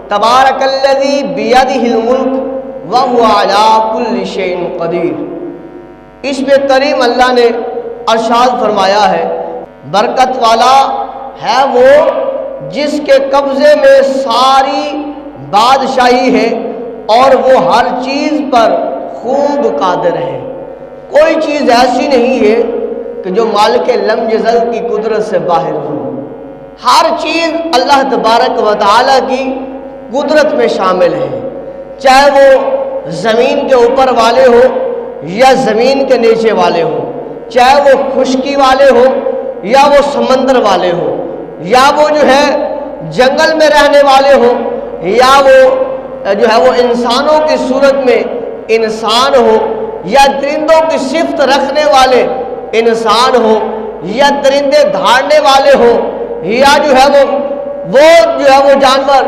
تبارک الذی بیدہ الملک وہو علی کل شیء قدیر۔ اس میں کریم اللہ نے ارشاد فرمایا ہے، برکت والا ہے وہ جس کے قبضے میں ساری بادشاہی ہے اور وہ ہر چیز پر خوب قادر ہے۔ کوئی چیز ایسی نہیں ہے کہ جو مالک لم یزل کی قدرت سے باہر ہو۔ ہر چیز اللہ تبارک و تعالیٰ کی قدرت میں شامل ہے، چاہے وہ زمین کے اوپر والے ہو یا زمین کے نیچے والے ہو، چاہے وہ خشکی والے ہو یا وہ سمندر والے ہو، یا وہ جو ہے جنگل میں رہنے والے ہو، یا وہ جو ہے وہ انسانوں کی صورت میں انسان ہو، یا درندوں کی صفت رکھنے والے انسان ہو، یا درندے دھاڑنے والے ہو، یا جو ہے وہ جو ہے وہ جانور